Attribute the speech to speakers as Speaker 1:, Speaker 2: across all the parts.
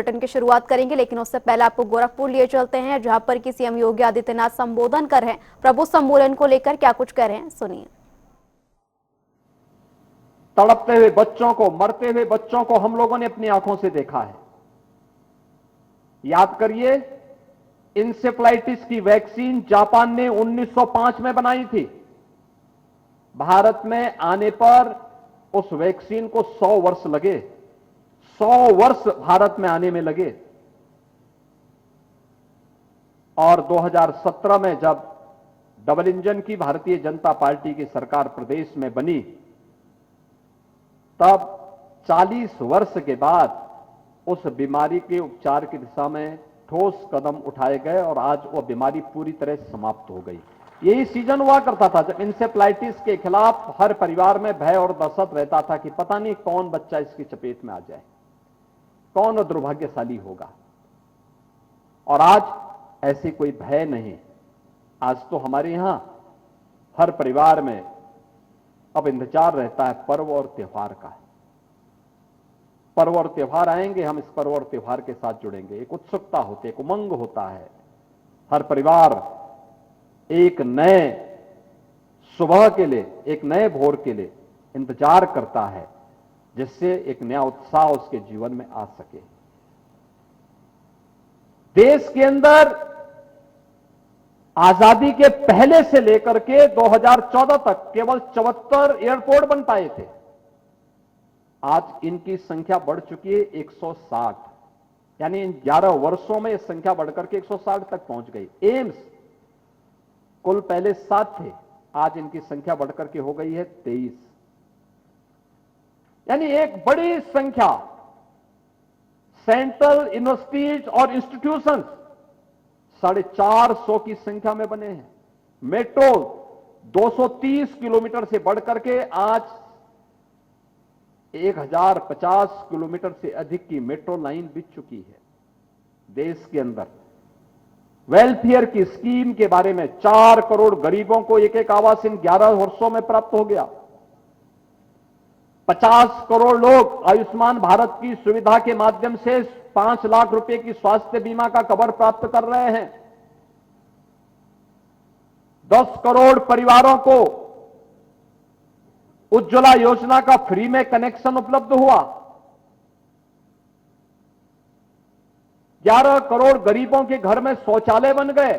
Speaker 1: Bulletin की शुरुआत करेंगे, लेकिन उससे पहले आपको गोरखपुर लिए चलते हैं, जहां पर की सीएम योगी आदित्यनाथ संबोधन कर रहे हैं। प्रभु सम्मेलन को लेकर क्या कुछ कह रहे हैं, सुनिए।
Speaker 2: तड़पते हुए बच्चों को, मरते हुए बच्चों को हम लोगों ने अपनी आंखों से देखा है। याद करिए, इंसेफ्लाइटिस की वैक्सीन जापान ने 1905 में बनाई थी। भारत में आने पर उस वैक्सीन को 100 वर्ष लगे। 100 वर्ष भारत में आने में लगे। और 2017 में जब डबल इंजन की भारतीय जनता पार्टी की सरकार प्रदेश में बनी, तब 40 वर्ष के बाद उस बीमारी के उपचार की दिशा में ठोस कदम उठाए गए और आज वह बीमारी पूरी तरह समाप्त हो गई। यही सीजन हुआ करता था जब इंसेफ्लाइटिस के खिलाफ हर परिवार में भय और दहशत रहता था कि पता नहीं कौन बच्चा इसकी चपेट में आ जाए, कौन दुर्भाग्यशाली होगा। और आज ऐसी कोई भय नहीं। आज तो हमारे यहां हर परिवार में अब इंतजार रहता है पर्व और त्योहार का। पर्व और त्योहार आएंगे, हम इस पर्व और त्योहार के साथ जुड़ेंगे। एक उत्सुकता होती है, एक उमंग होता है। हर परिवार एक नए सुबह के लिए, एक नए भोर के लिए इंतजार करता है, जिससे एक नया उत्साह उसके जीवन में आ सके। देश के अंदर आजादी के पहले से लेकर के 2014 तक केवल 74 एयरपोर्ट बन पाए थे। आज इनकी संख्या बढ़ चुकी है 160, यानी इन 11 वर्षों में यह संख्या बढ़कर के 160 तक पहुंच गई। एम्स कुल पहले 7 थे, आज इनकी संख्या बढ़कर के हो गई है 23, यानी एक बड़ी संख्या सेंट्रल यूनिवर्सिटीज और इंस्टीट्यूशंस 450 की संख्या में बने हैं। मेट्रो 230 किलोमीटर से बढ़कर के आज 1050 किलोमीटर से अधिक की मेट्रो लाइन बिछ चुकी है देश के अंदर। वेलफेयर की स्कीम के बारे में 4 करोड़ गरीबों को एक एक आवास इन 11 वर्षों में प्राप्त हो गया। 50 करोड़ लोग आयुष्मान भारत की सुविधा के माध्यम से 5 लाख रुपए की स्वास्थ्य बीमा का कवर प्राप्त कर रहे हैं। 10 करोड़ परिवारों को उज्ज्वला योजना का फ्री में कनेक्शन उपलब्ध हुआ। 11 करोड़ गरीबों के घर में शौचालय बन गए।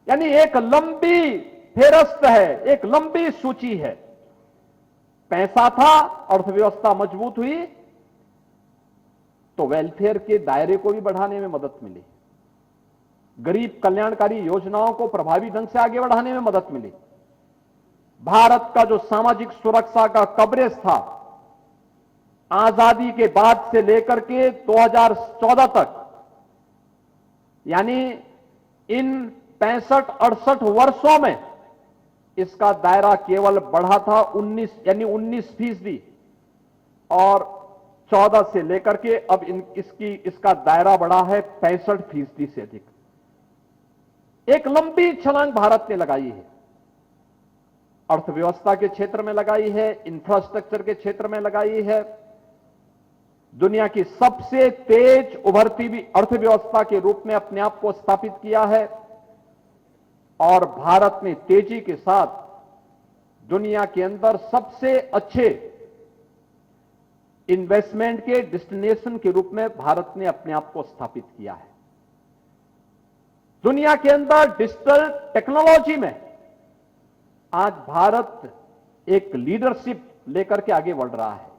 Speaker 2: यानी एक लंबी फेहरिस्त है, एक लंबी सूची है। पैसा था, अर्थव्यवस्था मजबूत हुई, तो वेलफेयर के दायरे को भी बढ़ाने में मदद मिली। गरीब कल्याणकारी योजनाओं को प्रभावी ढंग से आगे बढ़ाने में मदद मिली। भारत का जो सामाजिक सुरक्षा का कवरेज था, आजादी के बाद से लेकर के 2014 तक, यानी इन 65-68 वर्षों में इसका दायरा केवल बढ़ा था 19% और 14 से लेकर के अब इसका दायरा बढ़ा है 65% से अधिक। एक लंबी छलांग भारत ने लगाई है। अर्थव्यवस्था के क्षेत्र में लगाई है, इंफ्रास्ट्रक्चर के क्षेत्र में लगाई है। दुनिया की सबसे तेज उभरती हुई अर्थव्यवस्था के रूप में अपने आप को स्थापित किया है और भारत ने तेजी के साथ दुनिया के अंदर सबसे अच्छे इन्वेस्टमेंट के डेस्टिनेशन के रूप में भारत ने अपने आप को स्थापित किया है। दुनिया के अंदर डिजिटल टेक्नोलॉजी में आज भारत एक लीडरशिप लेकर के आगे बढ़ रहा है।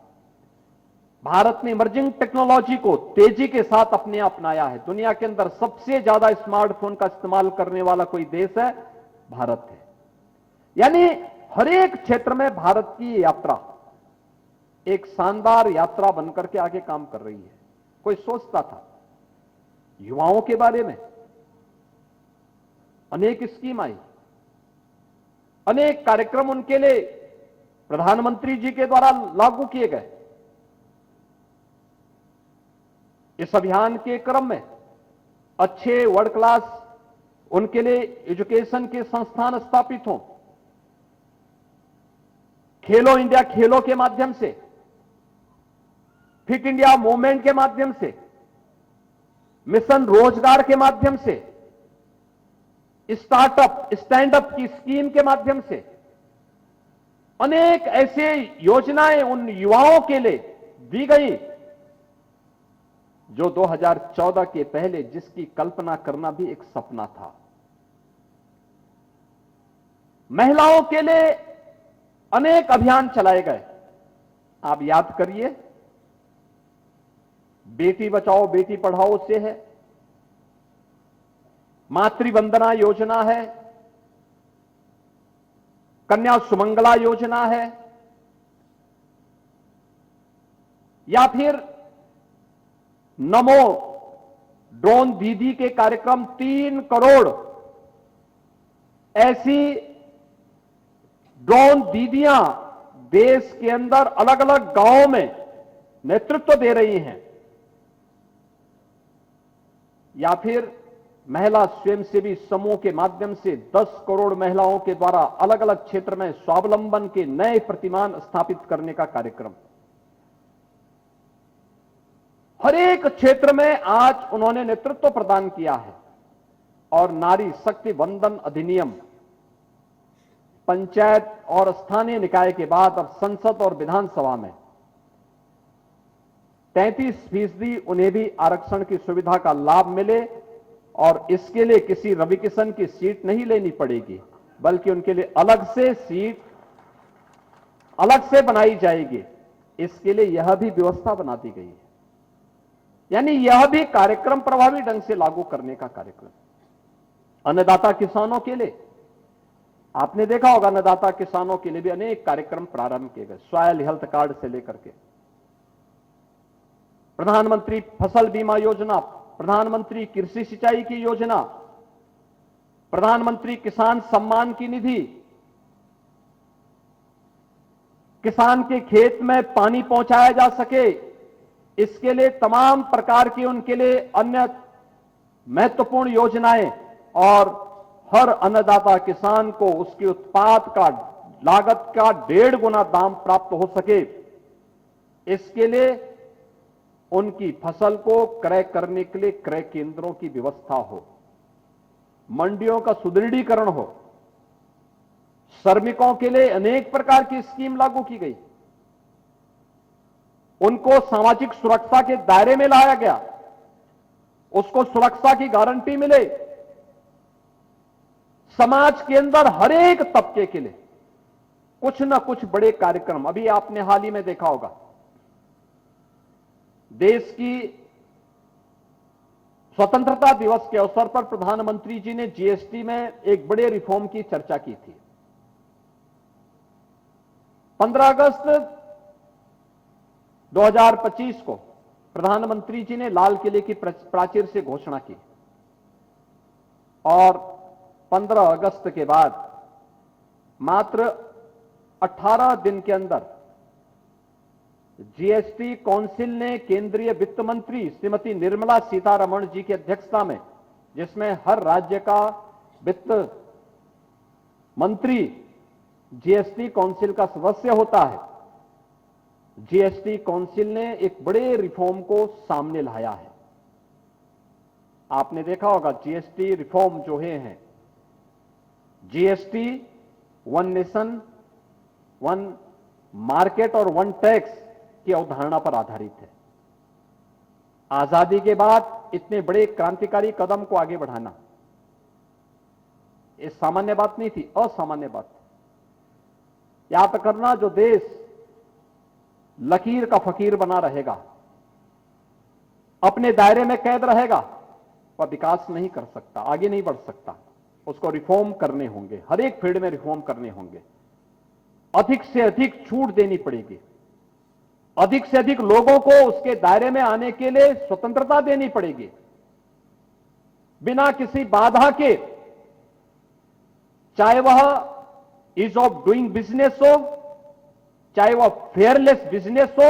Speaker 2: भारत ने इमर्जिंग टेक्नोलॉजी को तेजी के साथ अपने अपनाया है। दुनिया के अंदर सबसे ज्यादा स्मार्टफोन का इस्तेमाल करने वाला कोई देश है, भारत है। यानी हर एक क्षेत्र में भारत की यात्रा एक शानदार यात्रा बनकर के आगे काम कर रही है। कोई सोचता था युवाओं के बारे में, अनेक स्कीम आई, अनेक कार्यक्रम उनके लिए प्रधानमंत्री जी के द्वारा लागू किए गए। इस अभियान के क्रम में अच्छे वर्ल्ड क्लास उनके लिए एजुकेशन के संस्थान स्थापित हों। खेलो इंडिया खेलों के माध्यम से फिट इंडिया मूवमेंट के माध्यम से, मिशन रोजगार के माध्यम से, स्टार्टअप स्टैंडअप की स्कीम के माध्यम से अनेक ऐसे योजनाएं उन युवाओं के लिए दी गई जो 2014 के पहले जिसकी कल्पना करना भी एक सपना था। महिलाओं के लिए अनेक अभियान चलाए गए। आप याद करिए, बेटी बचाओ बेटी पढ़ाओ से है, मातृ वंदना योजना है, कन्या सुमंगला योजना है, या फिर नमो ड्रोन दीदी के कार्यक्रम 3 करोड़ ऐसी ड्रोन दीदियां देश के अंदर अलग अलग गांवों में नेतृत्व दे रही हैं, या फिर महिला स्वयंसेवी समूह के माध्यम से 10 करोड़ महिलाओं के द्वारा अलग अलग क्षेत्र में स्वावलंबन के नए प्रतिमान स्थापित करने का कार्यक्रम। हर एक क्षेत्र में आज उन्होंने नेतृत्व प्रदान किया है। और नारी शक्ति वंदन अधिनियम पंचायत और स्थानीय निकाय के बाद अब संसद और विधानसभा में 33% उन्हें भी आरक्षण की सुविधा का लाभ मिले, और इसके लिए किसी रवि किशन की सीट नहीं लेनी पड़ेगी, बल्कि उनके लिए अलग से सीट अलग से बनाई जाएगी। इसके लिए यह भी व्यवस्था बना दी गई है। यानी यह भी कार्यक्रम प्रभावी ढंग से लागू करने का कार्यक्रम। अन्नदाता किसानों के लिए आपने देखा होगा, अन्नदाता किसानों के लिए भी अनेक कार्यक्रम प्रारंभ किए गए, सॉयल हेल्थ कार्ड से लेकर के प्रधानमंत्री फसल बीमा योजना, प्रधानमंत्री कृषि सिंचाई की योजना, प्रधानमंत्री किसान सम्मान की निधि, किसान के खेत में पानी पहुंचाया जा सके, इसके लिए तमाम प्रकार की उनके लिए अन्य महत्वपूर्ण योजनाएं, और हर अन्नदाता किसान को उसके उत्पाद का लागत का 1.5 गुना दाम प्राप्त हो सके, इसके लिए उनकी फसल को क्रय करने के लिए क्रय केंद्रों की व्यवस्था हो, मंडियों का सुदृढ़ीकरण हो, श्रमिकों के लिए अनेक प्रकार की स्कीम लागू की गई, उनको सामाजिक सुरक्षा के दायरे में लाया गया, उसको सुरक्षा की गारंटी मिले। समाज के अंदर हर एक तबके के लिए कुछ न कुछ बड़े कार्यक्रम। अभी आपने हाल ही में देखा होगा, देश की स्वतंत्रता दिवस के अवसर पर प्रधानमंत्री जी ने जीएसटी में एक बड़े रिफॉर्म की चर्चा की थी। 15 अगस्त 2025 को प्रधानमंत्री जी ने लाल किले की प्राचीर से घोषणा की, और 15 अगस्त के बाद मात्र 18 दिन के अंदर जीएसटी काउंसिल ने केंद्रीय वित्त मंत्री श्रीमती निर्मला सीतारमण जी की अध्यक्षता में, जिसमें हर राज्य का वित्त मंत्री जीएसटी काउंसिल का सदस्य होता है, जीएसटी काउंसिल ने एक बड़े रिफॉर्म को सामने लाया है। आपने देखा होगा, जीएसटी रिफॉर्म जो है GST one nation one market और वन टैक्स की अवधारणा पर आधारित है। आजादी के बाद इतने बड़े क्रांतिकारी कदम को आगे बढ़ाना ये सामान्य बात नहीं थी, असामान्य बात थी। याद करना, जो देश लकीर का फकीर बना रहेगा, अपने दायरे में कैद रहेगा, वह विकास नहीं कर सकता, आगे नहीं बढ़ सकता। उसको रिफॉर्म करने होंगे, हर एक फील्ड में रिफॉर्म करने होंगे, अधिक से अधिक छूट देनी पड़ेगी, अधिक से अधिक लोगों को उसके दायरे में आने के लिए स्वतंत्रता देनी पड़ेगी, बिना किसी बाधा के, चाहे वह ईज ऑफ डूइंग बिजनेस हो, चाहे वह फेयरलेस बिजनेस हो,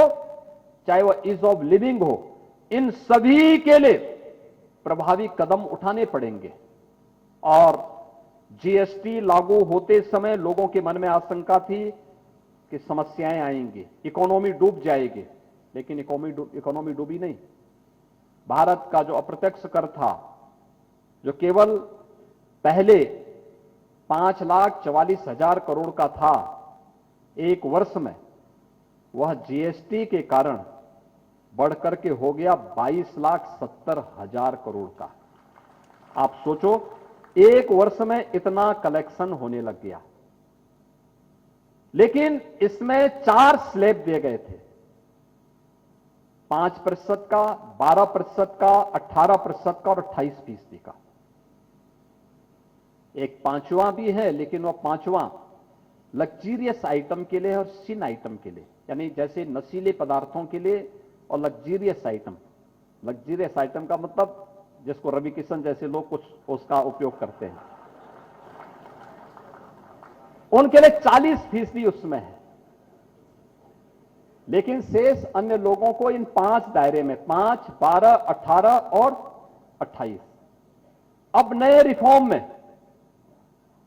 Speaker 2: चाहे वह ईज ऑफ लिविंग हो, इन सभी के लिए प्रभावी कदम उठाने पड़ेंगे। और जीएसटी लागू होते समय लोगों के मन में आशंका थी कि समस्याएं आएंगी, इकोनॉमी डूब जाएगी, लेकिन इकोनॉमी डूबी नहीं। भारत का जो अप्रत्यक्ष कर था, जो केवल पहले 5,44,000 करोड़ का था एक वर्ष में, वह जीएसटी के कारण बढ़कर के हो गया 22,70,000 करोड़ का। आप सोचो, एक वर्ष में इतना कलेक्शन होने लग गया। लेकिन इसमें 4 स्लैब दिए गए थे, 5% का, 12% का, 18% का और 28% का। एक 5वां भी है, लेकिन वह 5वां लग्जीरियस आइटम के लिए और सिन आइटम के लिए, यानी जैसे नशीले पदार्थों के लिए और लग्जीरियस आइटम। लग्जीरियस आइटम का मतलब जिसको रवि किशन जैसे लोग कुछ उसका उपयोग करते हैं, उनके लिए 40% उसमें है। लेकिन शेष अन्य लोगों को इन 5 दायरे में 5, 12, 18 और 28। अब नए रिफॉर्म में,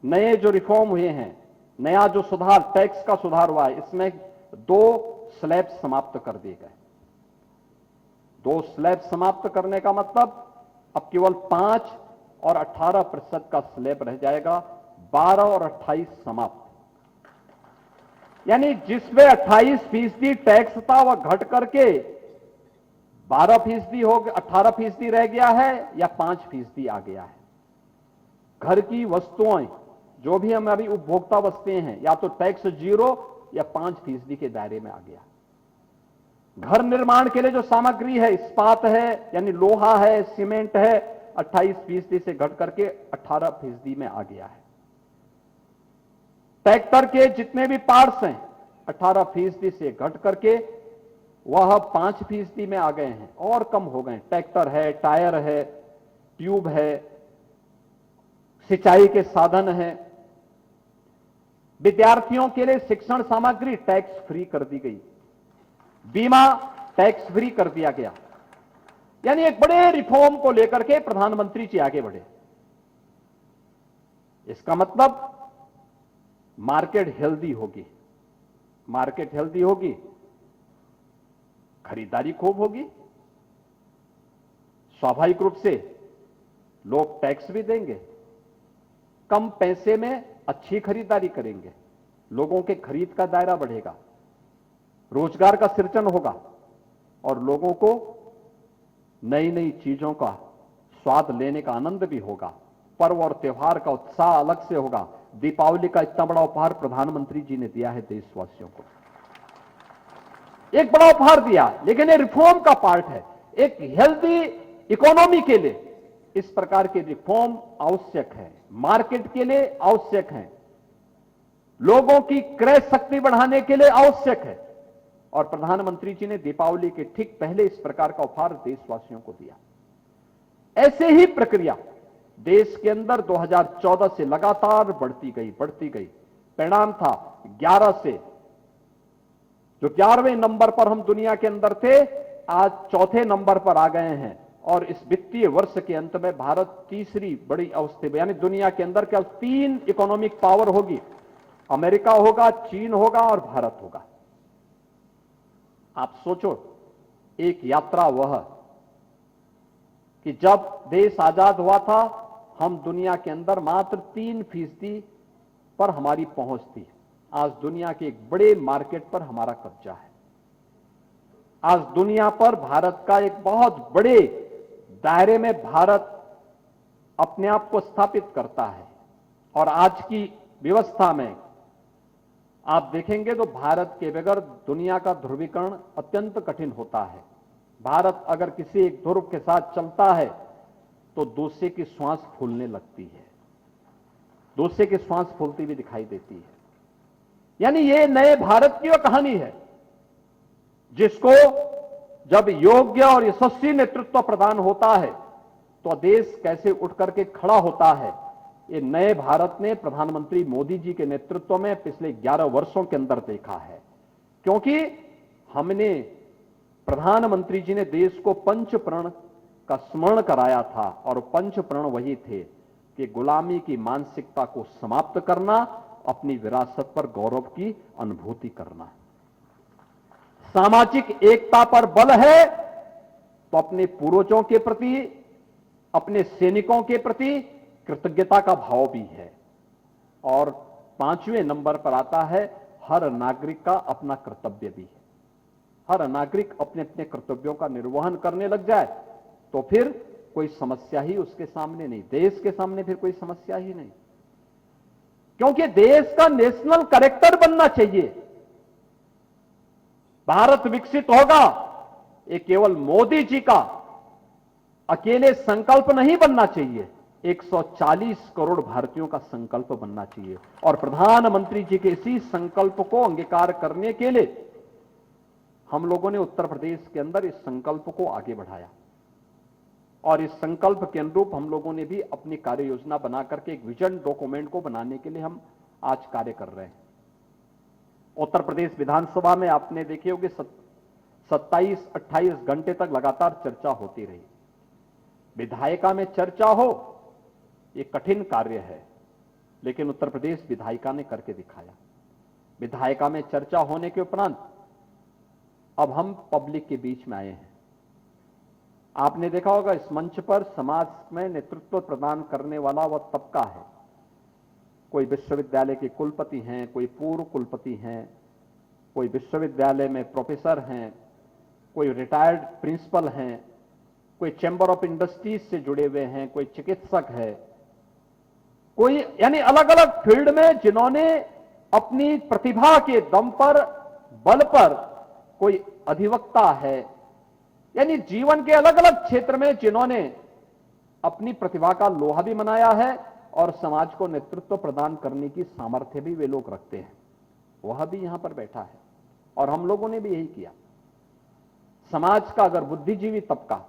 Speaker 2: नए जो रिफॉर्म हुए हैं, नया जो सुधार, टैक्स का सुधार हुआ है, इसमें 2 स्लैब समाप्त कर दिए गए। 2 स्लैब समाप्त करने का मतलब अब केवल 5 और 18% का स्लैब रह जाएगा, 12 और 28 समाप्त। यानी जिसमें 28% टैक्स था वह घट करके 12% हो गया, 18% रह गया है या 5% आ गया है। घर की वस्तुएं, जो भी हमारी उपभोक्ता वस्तुएं हैं, या तो टैक्स 0 या 5% के दायरे में आ गया। घर निर्माण के लिए जो सामग्री है, इस्पात है यानी लोहा है, सीमेंट है, 28% से घट करके 18% में आ गया है। ट्रैक्टर के जितने भी पार्ट्स हैं 18% से घट करके वह 5% में आ गए हैं और कम हो गए। ट्रैक्टर है, टायर है, ट्यूब है, सिंचाई के साधन है। विद्यार्थियों के लिए शिक्षण सामग्री टैक्स फ्री कर दी गई, बीमा टैक्स फ्री कर दिया गया। यानी एक बड़े रिफॉर्म को लेकर के प्रधानमंत्री जी आगे बढ़े। इसका मतलब मार्केट हेल्दी होगी। मार्केट हेल्दी होगी, खरीदारी खूब होगी, स्वाभाविक रूप से लोग टैक्स भी देंगे, कम पैसे में अच्छी खरीदारी करेंगे, लोगों के खरीद का दायरा बढ़ेगा, रोजगार का सृजन होगा और लोगों को नई नई चीजों का स्वाद लेने का आनंद भी होगा। पर्व और त्योहार का उत्साह अलग से होगा। दीपावली का इतना बड़ा उपहार प्रधानमंत्री जी ने दिया है देशवासियों को, एक बड़ा उपहार दिया, लेकिन ये रिफॉर्म का पार्ट है। एक हेल्दी इकोनॉमी के लिए इस प्रकार के रिफॉर्म आवश्यक है, मार्केट के लिए आवश्यक है, लोगों की क्रय शक्ति बढ़ाने के लिए आवश्यक है। और प्रधानमंत्री जी ने दीपावली के ठीक पहले इस प्रकार का उपहार देशवासियों को दिया। ऐसे ही प्रक्रिया देश के अंदर 2014 से लगातार बढ़ती गई। परिणाम था 11 से, जो 11वें नंबर पर हम दुनिया के अंदर थे, आज 4थे नंबर पर आ गए हैं। और इस वित्तीय वर्ष के अंत में भारत तीसरी बड़ी अवस्था, यानी दुनिया के अंदर केवल 3 इकोनॉमिक पावर होगी, अमेरिका होगा, चीन होगा और भारत होगा। आप सोचो, एक यात्रा वह कि जब देश आजाद हुआ था, हम दुनिया के अंदर मात्र 3% पर हमारी पहुंच थी। आज दुनिया के एक बड़े मार्केट पर हमारा कब्जा है। आज दुनिया पर भारत का एक बहुत बड़े दायरे में भारत अपने आप को स्थापित करता है। और आज की व्यवस्था में आप देखेंगे तो भारत के बगैर दुनिया का ध्रुवीकरण अत्यंत कठिन होता है। भारत अगर किसी एक ध्रुव के साथ चलता है तो दूसरे की श्वास फूलने लगती है, दूसरे की श्वास फूलती भी दिखाई देती है। यानी ये नए भारत की वो कहानी है जिसको जब योग्य और यशस्वी नेतृत्व प्रदान होता है तो देश कैसे उठ करके खड़ा होता है। ये नए भारत ने प्रधानमंत्री मोदी जी के नेतृत्व में पिछले 11 वर्षों के अंदर देखा है, क्योंकि हमने, प्रधानमंत्री जी ने देश को पंच प्रण का स्मरण कराया था। और पंच प्रण वही थे कि गुलामी की मानसिकता को समाप्त करना, अपनी विरासत पर गौरव की अनुभूति करना। सामाजिक एकता पर बल है, तो अपने पूर्वजों के प्रति, अपने सैनिकों के प्रति कृतज्ञता का भाव भी है। और 5वें नंबर पर आता है, हर नागरिक का अपना कर्तव्य भी है। हर नागरिक अपने अपने कर्तव्यों का निर्वहन करने लग जाए तो फिर कोई समस्या ही उसके सामने नहीं, देश के सामने फिर कोई समस्या ही नहीं। क्योंकि देश का नेशनल कैरेक्टर बनना चाहिए। भारत विकसित होगा, ये केवल मोदी जी का अकेले संकल्प नहीं बनना चाहिए, 140 करोड़ भारतीयों का संकल्प बनना चाहिए। और प्रधानमंत्री जी के इसी संकल्प को अंगीकार करने के लिए हम लोगों ने उत्तर प्रदेश के अंदर इस संकल्प को आगे बढ़ाया और इस संकल्प के अनुरूप हम लोगों ने भी अपनी कार्य योजना बना करके एक विजन डॉक्यूमेंट को बनाने के लिए हम आज कार्य कर रहे हैं। उत्तर प्रदेश विधानसभा में आपने देखे होंगे 27-28 घंटे तक लगातार चर्चा होती रही। विधायिका में चर्चा हो, ये कठिन कार्य है, लेकिन उत्तर प्रदेश विधायिका ने करके दिखाया। विधायिका में चर्चा होने के उपरांत अब हम पब्लिक के बीच में आए हैं। आपने देखा होगा इस मंच पर समाज में नेतृत्व प्रदान करने वाला वह तबका है। कोई विश्वविद्यालय के कुलपति हैं, कोई पूर्व कुलपति हैं, कोई विश्वविद्यालय में प्रोफेसर हैं, कोई रिटायर्ड प्रिंसिपल हैं, कोई चैम्बर ऑफ इंडस्ट्रीज से जुड़े हुए हैं, कोई चिकित्सक है, कोई यानी अलग अलग फील्ड में जिन्होंने अपनी प्रतिभा के दम पर, बल पर, कोई अधिवक्ता है, यानी जीवन के अलग अलग क्षेत्र में जिन्होंने अपनी प्रतिभा का लोहा भी मनाया है और समाज को नेतृत्व प्रदान करने की सामर्थ्य भी वे लोग रखते हैं, वह भी यहां पर बैठा है। और हम लोगों ने भी यही किया। समाज का अगर बुद्धिजीवी तबका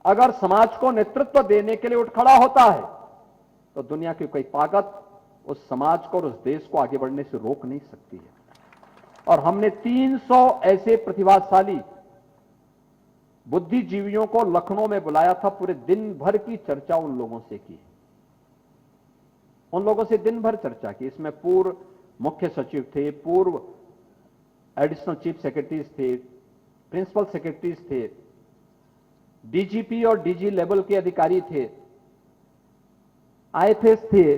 Speaker 2: अगर समाज को नेतृत्व देने के लिए उठ खड़ा होता है तो दुनिया की कोई ताकत उस समाज को और उस देश को आगे बढ़ने से रोक नहीं सकती है। और हमने 300 ऐसे प्रतिभाशाली बुद्धिजीवियों को लखनऊ में बुलाया था। पूरे दिन भर की चर्चा उन लोगों से की, उन लोगों से दिन भर चर्चा की। इसमें पूर्व मुख्य सचिव थे, पूर्व एडिशनल चीफ सेक्रेटरीज थे, प्रिंसिपल सेक्रेटरीज थे, डीजीपी और डीजी लेवल के अधिकारी थे, आईएफएस थे,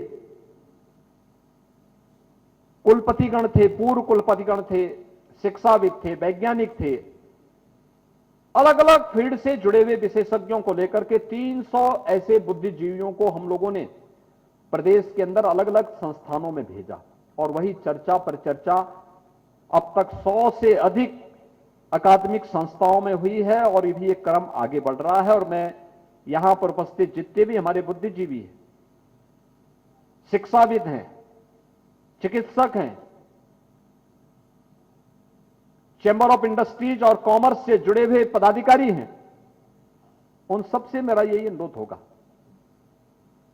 Speaker 2: कुलपतिगण थे, पूर्व कुलपतिगण थे, शिक्षाविद थे, वैज्ञानिक थे, अलग अलग फील्ड से जुड़े हुए विशेषज्ञों को लेकर के 300 ऐसे बुद्धिजीवियों को हम लोगों ने प्रदेश के अंदर अलग अलग संस्थानों में भेजा। और वही चर्चा पर चर्चा अब तक 100 से अधिक अकादमिक संस्थाओं में हुई है और ये भी एक क्रम आगे बढ़ रहा है। और मैं यहां पर उपस्थित जितने भी हमारे बुद्धिजीवी हैं, शिक्षाविद हैं, चिकित्सक हैं, चैम्बर ऑफ इंडस्ट्रीज और कॉमर्स से जुड़े हुए पदाधिकारी हैं, उन सबसे मेरा यही अनुरोध होगा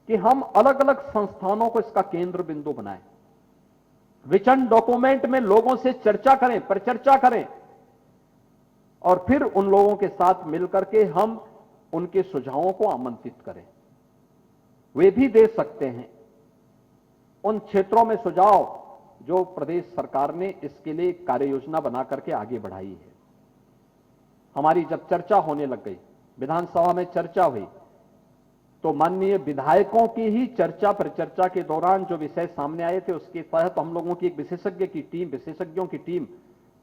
Speaker 2: कि हम अलग अलग संस्थानों को इसका केंद्र बिंदु बनाएं, विजन डॉक्यूमेंट में लोगों से चर्चा करें, परिचर्चा करें और फिर उन लोगों के साथ मिलकर के हम उनके सुझावों को आमंत्रित करें। वे भी दे सकते हैं उन क्षेत्रों में सुझाव जो प्रदेश सरकार ने इसके लिए कार्य योजना बना करके आगे बढ़ाई है। हमारी जब चर्चा होने लग गई, विधानसभा में चर्चा हुई, तो माननीय विधायकों की ही चर्चा परिचर्चा के दौरान जो विषय सामने आए थे उसके तहत हम लोगों की एक विशेषज्ञों की टीम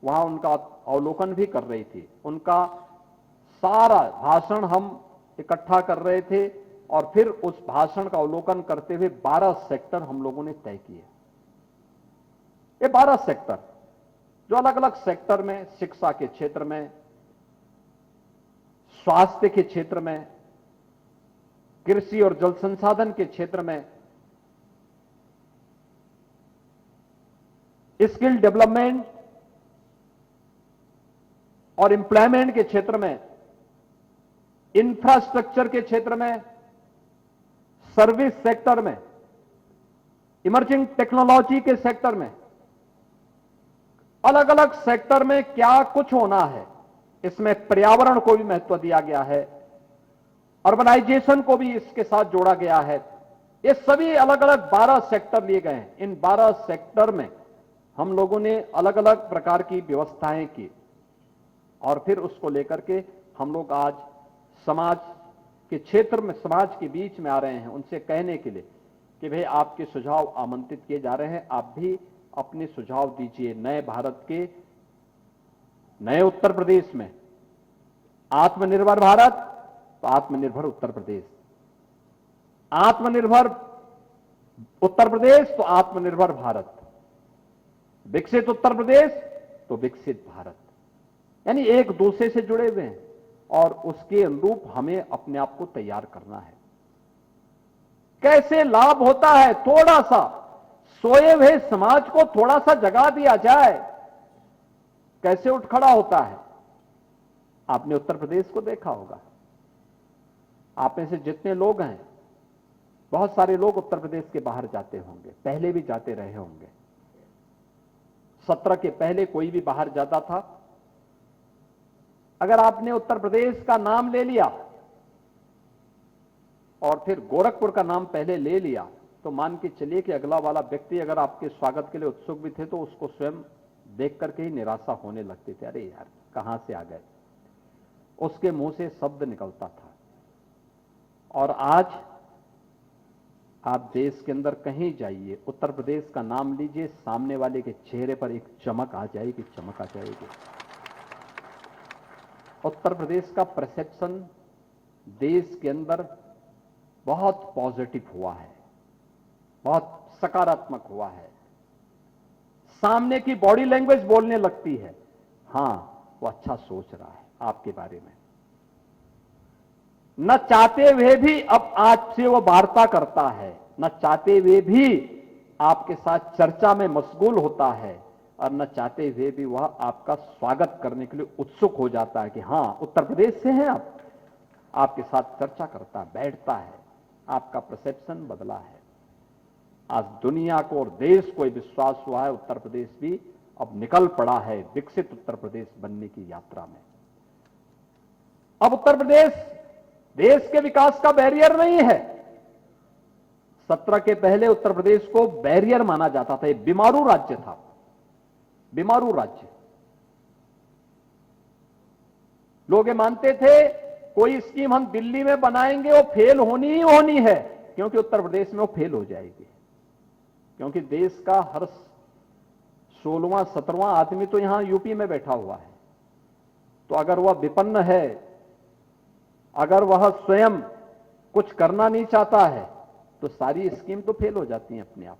Speaker 2: वहां उनका अवलोकन भी कर रही थी। उनका सारा भाषण हम इकट्ठा कर रहे थे और फिर उस भाषण का अवलोकन करते हुए 12 सेक्टर हम लोगों ने तय किए। ये 12 सेक्टर जो अलग अलग सेक्टर में, शिक्षा के क्षेत्र में, स्वास्थ्य के क्षेत्र में, कृषि और जल संसाधन के क्षेत्र में, स्किल डेवलपमेंट और एम्प्लॉयमेंट के क्षेत्र में, इंफ्रास्ट्रक्चर के क्षेत्र में, सर्विस सेक्टर में, इमर्जिंग टेक्नोलॉजी के सेक्टर में, अलग अलग सेक्टर में क्या कुछ होना है। इसमें पर्यावरण को भी महत्व दिया गया है, अर्बनाइजेशन को भी इसके साथ जोड़ा गया है। ये सभी अलग अलग 12 सेक्टर लिए गए हैं। इन 12 सेक्टर में हम लोगों ने अलग अलग प्रकार की व्यवस्थाएं की और फिर उसको लेकर के हम लोग आज समाज के क्षेत्र में, समाज के बीच में आ रहे हैं उनसे कहने के लिए कि भाई आपके सुझाव आमंत्रित किए जा रहे हैं, आप भी अपने सुझाव दीजिए। नए भारत के, नए उत्तर प्रदेश में आत्मनिर्भर भारत तो आत्मनिर्भर उत्तर प्रदेश, आत्मनिर्भर उत्तर प्रदेश तो आत्मनिर्भर भारत, विकसित उत्तर प्रदेश तो विकसित भारत, यानी एक दूसरे से जुड़े हुए हैं और उसके अनुरूप हमें अपने आप को तैयार करना है। कैसे लाभ होता है, थोड़ा सा सोए हुए समाज को थोड़ा सा जगा दिया जाए, कैसे उठ खड़ा होता है। आपने उत्तर प्रदेश को देखा होगा, आप में से जितने लोग हैं, बहुत सारे लोग उत्तर प्रदेश के बाहर जाते होंगे, पहले भी जाते रहे होंगे। 17 के पहले कोई भी बाहर जाता था, अगर आपने उत्तर प्रदेश का नाम ले लिया और फिर गोरखपुर का नाम पहले ले लिया तो मान के चलिए कि अगला वाला व्यक्ति अगर आपके स्वागत के लिए उत्सुक भी थे तो उसको स्वयं देख करके ही निराशा होने लगती थी, अरे यार कहां से आ गए, उसके मुंह से शब्द निकलता था। और आज आप देश के अंदर कहीं जाइए, उत्तर प्रदेश का नाम लीजिए, सामने वाले के चेहरे पर एक चमक आ जाएगी, चमक आ जाएगी। उत्तर प्रदेश का परसेप्शन देश के अंदर बहुत पॉजिटिव हुआ है, बहुत सकारात्मक हुआ है। सामने की बॉडी लैंग्वेज बोलने लगती है, हां वो अच्छा सोच रहा है आपके बारे में, न चाहते हुए भी अब आपसे वो वार्ता करता है, न चाहते हुए भी आपके साथ चर्चा में मशगूल होता है और न चाहते हुए भी वह आपका स्वागत करने के लिए उत्सुक हो जाता है कि हां उत्तर प्रदेश से हैं आप, आपके साथ चर्चा करता है, बैठता है। आपका परसेप्शन बदला है। आज दुनिया को और देश को विश्वास हुआ है उत्तर प्रदेश भी अब निकल पड़ा है विकसित उत्तर प्रदेश बनने की यात्रा में। अब उत्तर प्रदेश देश के विकास का बैरियर नहीं है। 17 के पहले उत्तर प्रदेश को बैरियर माना जाता था, एक बीमारू राज्य था, बीमारू राज्य। लोग ये मानते थे कोई स्कीम हम दिल्ली में बनाएंगे वो फेल होनी ही होनी है, क्योंकि उत्तर प्रदेश में वो फेल हो जाएगी, क्योंकि देश का हर 16वां 17वां आदमी तो यहां यूपी में बैठा हुआ है। तो अगर वह विपन्न है, अगर वह स्वयं कुछ करना नहीं चाहता है तो सारी स्कीम तो फेल हो जाती है अपने आप।